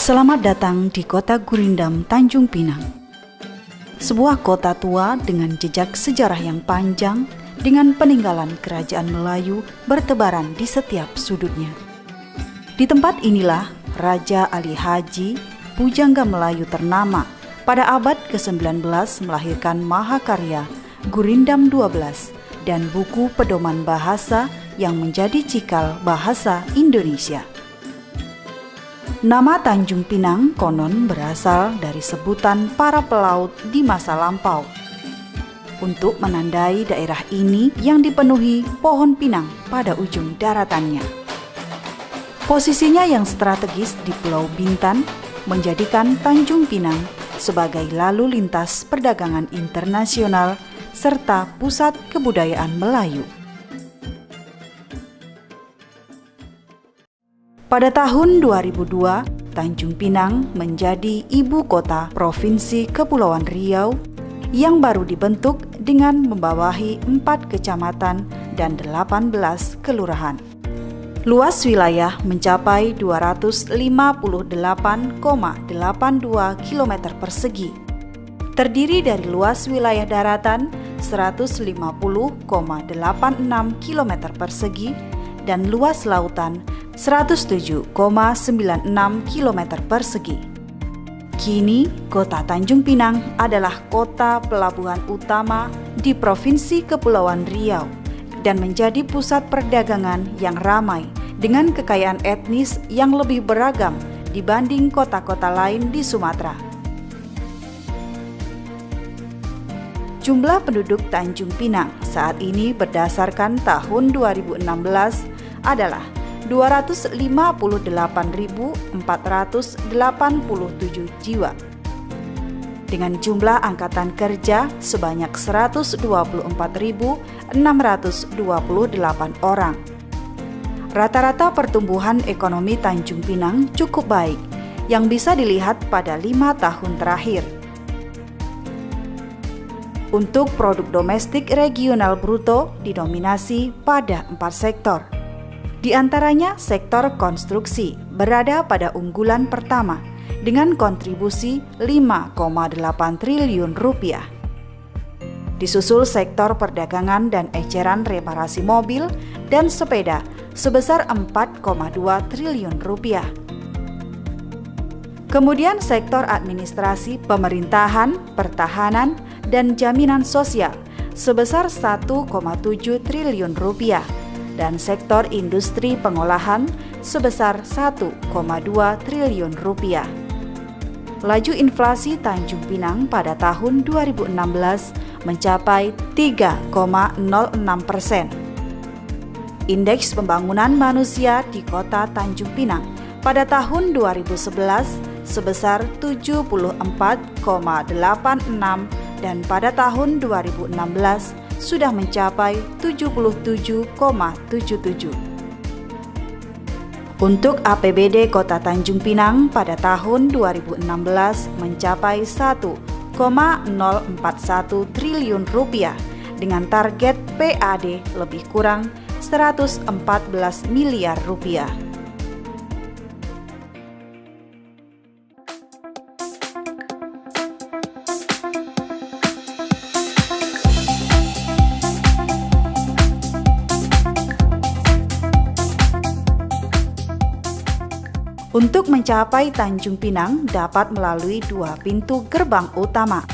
Selamat datang di kota Gurindam, Tanjung Pinang. Sebuah kota tua dengan jejak sejarah yang panjang, dengan peninggalan kerajaan Melayu bertebaran di setiap sudutnya. Di tempat inilah Raja Ali Haji, pujangga Melayu ternama, pada abad ke-19 melahirkan mahakarya Gurindam 12 dan buku pedoman bahasa yang menjadi cikal bahasa Indonesia. Nama Tanjung Pinang konon berasal dari sebutan para pelaut di masa lampau untuk menandai daerah ini yang dipenuhi pohon pinang pada ujung daratannya. Posisinya yang strategis di Pulau Bintan menjadikan Tanjung Pinang sebagai lalu lintas perdagangan internasional serta pusat kebudayaan Melayu. Pada tahun 2002, Tanjung Pinang menjadi ibu kota Provinsi Kepulauan Riau yang baru dibentuk dengan membawahi 4 kecamatan dan 18 kelurahan. Luas wilayah mencapai 258,82 km persegi. Terdiri dari luas wilayah daratan 150,86 km persegi dan luas lautan 107,96 km persegi. Kini, kota Tanjung Pinang adalah kota pelabuhan utama di Provinsi Kepulauan Riau dan menjadi pusat perdagangan yang ramai dengan kekayaan etnis yang lebih beragam dibanding kota-kota lain di Sumatera. Jumlah penduduk Tanjung Pinang saat ini berdasarkan tahun 2016 adalah 258.487 jiwa. Dengan jumlah angkatan kerja sebanyak 124.628 orang. Rata-rata pertumbuhan ekonomi Tanjung Pinang cukup baik, yang bisa dilihat pada 5 tahun terakhir. Untuk produk domestik regional bruto didominasi pada 4 sektor. Di antaranya sektor konstruksi berada pada unggulan pertama dengan kontribusi 5,8 triliun rupiah. Disusul sektor perdagangan dan eceran reparasi mobil dan sepeda sebesar 4,2 triliun rupiah. Kemudian sektor administrasi pemerintahan, pertahanan, dan jaminan sosial sebesar 1,7 triliun rupiah. Dan sektor industri pengolahan sebesar 1,2 triliun rupiah. Laju inflasi Tanjung Pinang pada tahun 2016 mencapai 3,06%. Indeks pembangunan manusia di kota Tanjung Pinang pada tahun 2011 sebesar 74,86 dan pada tahun 2016 sudah mencapai 77,77. Untuk APBD Kota Tanjung Pinang pada tahun 2016 mencapai 1,041 triliun rupiah dengan target PAD lebih kurang 114 miliar rupiah. Untuk mencapai Tanjung Pinang dapat melalui 2 pintu gerbang utama,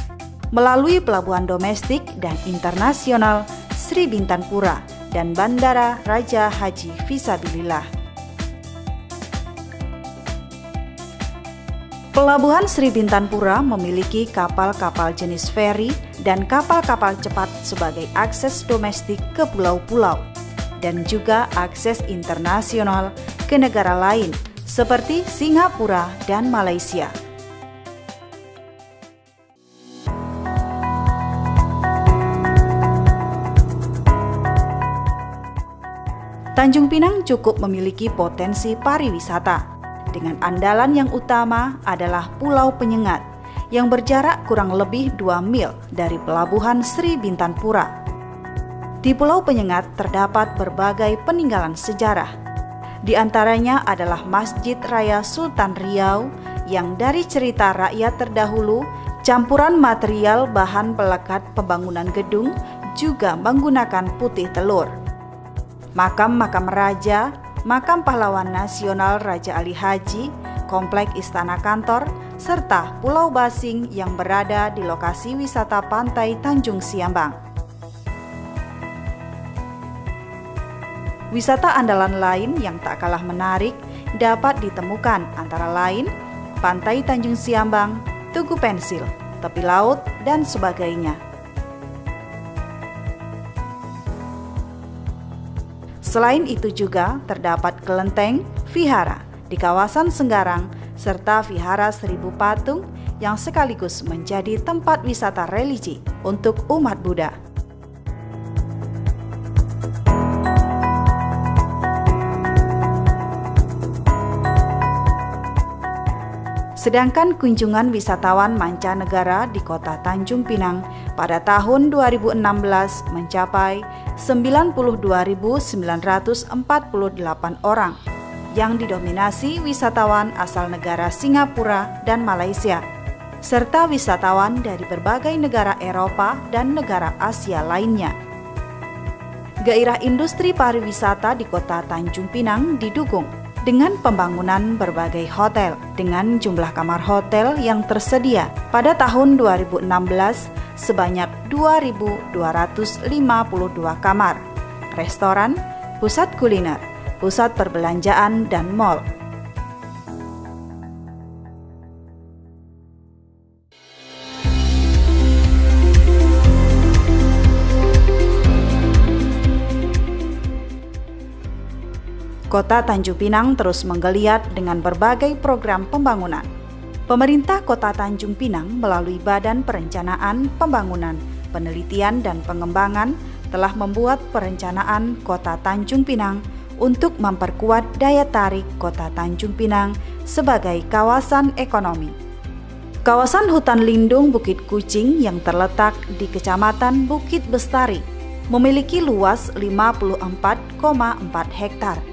melalui pelabuhan domestik dan internasional Sri Bintanpura dan Bandara Raja Haji Fisabilillah. Pelabuhan Sri Bintanpura memiliki kapal-kapal jenis feri dan kapal-kapal cepat sebagai akses domestik ke pulau-pulau dan juga akses internasional ke negara lain seperti Singapura dan Malaysia. Tanjung Pinang cukup memiliki potensi pariwisata, dengan andalan yang utama adalah Pulau Penyengat yang berjarak kurang lebih 2 mil dari pelabuhan Sri Bintanpura. Di Pulau Penyengat terdapat berbagai peninggalan sejarah, Di antaranya adalah Masjid Raya Sultan Riau yang dari cerita rakyat terdahulu, campuran material bahan pelekat pembangunan gedung juga menggunakan putih telur. Makam-makam raja, makam pahlawan nasional Raja Ali Haji, komplek Istana Kantor, serta Pulau Basing yang berada di lokasi wisata pantai Tanjung Siambang. Wisata andalan lain yang tak kalah menarik dapat ditemukan antara lain Pantai Tanjung Siambang, Tugu Pensil, tepi laut, dan sebagainya. Selain itu juga terdapat kelenteng, vihara di kawasan Senggarang, serta vihara 1000 patung yang sekaligus menjadi tempat wisata religi untuk umat Buddha. Sedangkan kunjungan wisatawan mancanegara di kota Tanjung Pinang pada tahun 2016 mencapai 92.948 orang yang didominasi wisatawan asal negara Singapura dan Malaysia, serta wisatawan dari berbagai negara Eropa dan negara Asia lainnya. Gairah industri pariwisata di kota Tanjung Pinang didukung dengan pembangunan berbagai hotel dengan jumlah kamar hotel yang tersedia pada tahun 2016 sebanyak 2.252 kamar, restoran, pusat kuliner, pusat perbelanjaan, dan mal. Kota Tanjung Pinang terus menggeliat dengan berbagai program pembangunan. Pemerintah Kota Tanjung Pinang melalui Badan Perencanaan Pembangunan, Penelitian dan Pengembangan telah membuat perencanaan Kota Tanjung Pinang untuk memperkuat daya tarik Kota Tanjung Pinang sebagai kawasan ekonomi. Kawasan hutan lindung Bukit Kucing yang terletak di Kecamatan Bukit Bestari memiliki luas 54,4 hektar.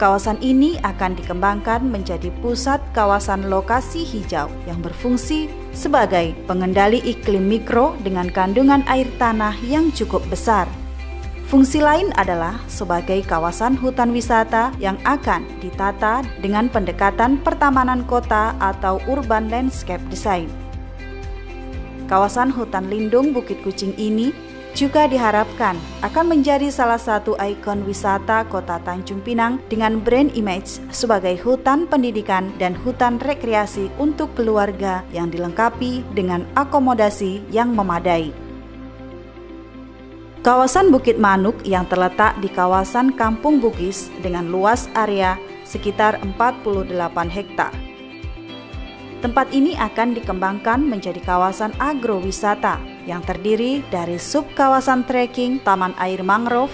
Kawasan ini akan dikembangkan menjadi pusat kawasan lokasi hijau yang berfungsi sebagai pengendali iklim mikro dengan kandungan air tanah yang cukup besar. Fungsi lain adalah sebagai kawasan hutan wisata yang akan ditata dengan pendekatan pertamanan kota atau urban landscape design. Kawasan hutan lindung Bukit Kucing ini juga diharapkan akan menjadi salah satu ikon wisata Kota Tanjung Pinang dengan brand image sebagai hutan pendidikan dan hutan rekreasi untuk keluarga yang dilengkapi dengan akomodasi yang memadai. Kawasan Bukit Manuk yang terletak di kawasan Kampung Bugis dengan luas area sekitar 48 hektar. Tempat ini akan dikembangkan menjadi kawasan agrowisata yang terdiri dari sub kawasan trekking, taman air mangrove,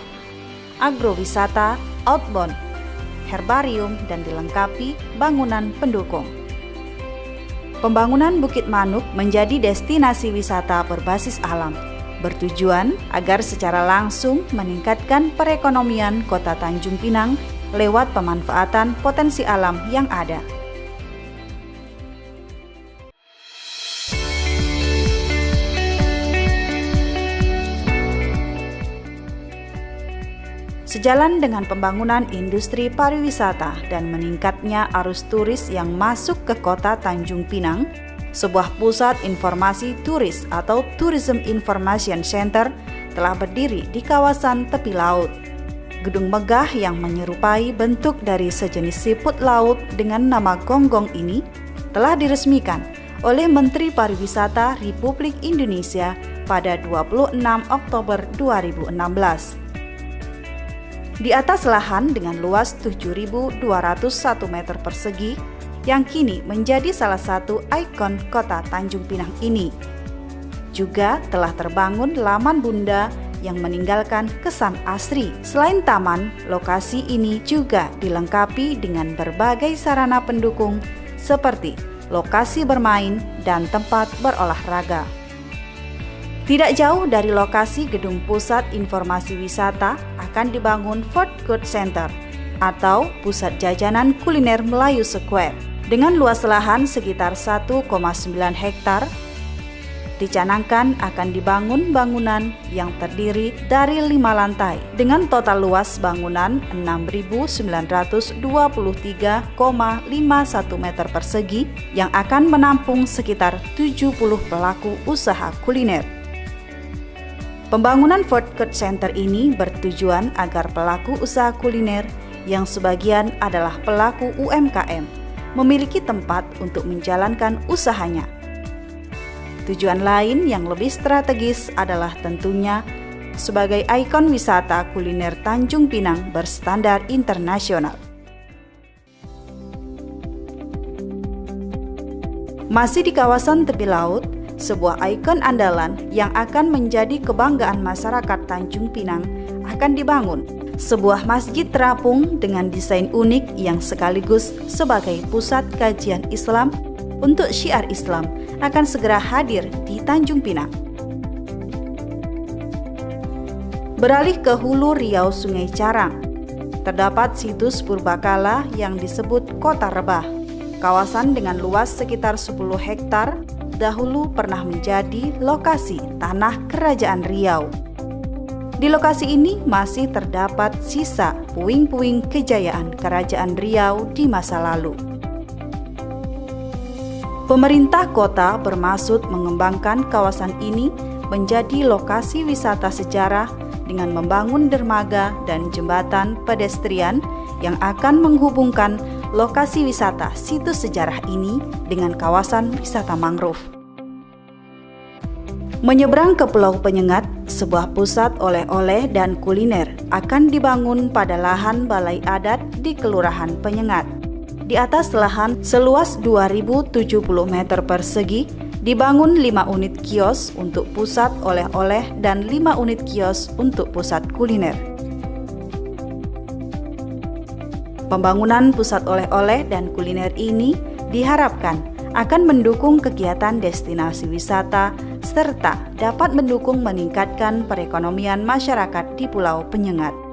agrowisata, outbound, herbarium, dan dilengkapi bangunan pendukung. Pembangunan Bukit Manuk menjadi destinasi wisata berbasis alam, bertujuan agar secara langsung meningkatkan perekonomian Kota Tanjung Pinang lewat pemanfaatan potensi alam yang ada. Sejalan dengan pembangunan industri pariwisata dan meningkatnya arus turis yang masuk ke Kota Tanjung Pinang, sebuah pusat informasi turis atau Tourism Information Center telah berdiri di kawasan tepi laut. Gedung megah yang menyerupai bentuk dari sejenis siput laut dengan nama gonggong ini telah diresmikan oleh Menteri Pariwisata Republik Indonesia pada 26 Oktober 2016. Di atas lahan dengan luas 7.201 meter persegi yang kini menjadi salah satu ikon Kota Tanjung Pinang ini. Juga telah terbangun Laman Bunda yang meninggalkan kesan asri. Selain taman, lokasi ini juga dilengkapi dengan berbagai sarana pendukung seperti lokasi bermain dan tempat berolahraga. Tidak jauh dari lokasi Gedung Pusat Informasi Wisata akan dibangun Fort Good Center atau Pusat Jajanan Kuliner Melayu Square. Dengan luas lahan sekitar 1,9 hektar, dicanangkan akan dibangun bangunan yang terdiri dari 5 lantai dengan total luas bangunan 6.923,51 meter persegi yang akan menampung sekitar 70 pelaku usaha kuliner. Pembangunan Food Court Center ini bertujuan agar pelaku usaha kuliner yang sebagian adalah pelaku UMKM memiliki tempat untuk menjalankan usahanya. Tujuan lain yang lebih strategis adalah tentunya sebagai ikon wisata kuliner Tanjung Pinang berstandar internasional. Masih di kawasan tepi laut, sebuah ikon andalan yang akan menjadi kebanggaan masyarakat Tanjung Pinang akan dibangun. Sebuah masjid terapung dengan desain unik yang sekaligus sebagai pusat kajian Islam untuk syiar Islam akan segera hadir di Tanjung Pinang. Beralih ke hulu Riau Sungai Carang, terdapat situs purbakala yang disebut Kota Rebah. Kawasan dengan luas sekitar 10 hektar dahulu pernah menjadi lokasi tanah Kerajaan Riau. Di lokasi ini masih terdapat sisa puing-puing kejayaan Kerajaan Riau di masa lalu. Pemerintah kota bermaksud mengembangkan kawasan ini menjadi lokasi wisata sejarah dengan membangun dermaga dan jembatan pedestrian yang akan menghubungkan lokasi wisata situs sejarah ini dengan kawasan wisata mangrove. Menyeberang ke Pulau Penyengat, sebuah pusat oleh-oleh dan kuliner akan dibangun pada lahan balai adat di Kelurahan Penyengat. Di atas lahan seluas 2.070 meter persegi, dibangun 5 unit kios untuk pusat oleh-oleh dan 5 unit kios untuk pusat kuliner. Pembangunan pusat oleh-oleh dan kuliner ini diharapkan akan mendukung kegiatan destinasi wisata serta dapat mendukung meningkatkan perekonomian masyarakat di Pulau Penyengat.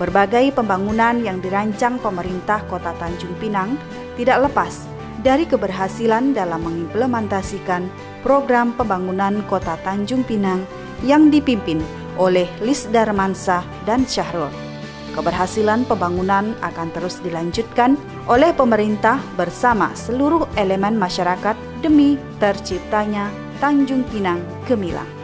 Berbagai pembangunan yang dirancang pemerintah Kota Tanjung Pinang tidak lepas dari keberhasilan dalam mengimplementasikan program pembangunan Kota Tanjung Pinang yang dipimpin oleh Lis Darmansah dan Syahrul. Keberhasilan pembangunan akan terus dilanjutkan oleh pemerintah bersama seluruh elemen masyarakat demi terciptanya Tanjung Pinang gemilang.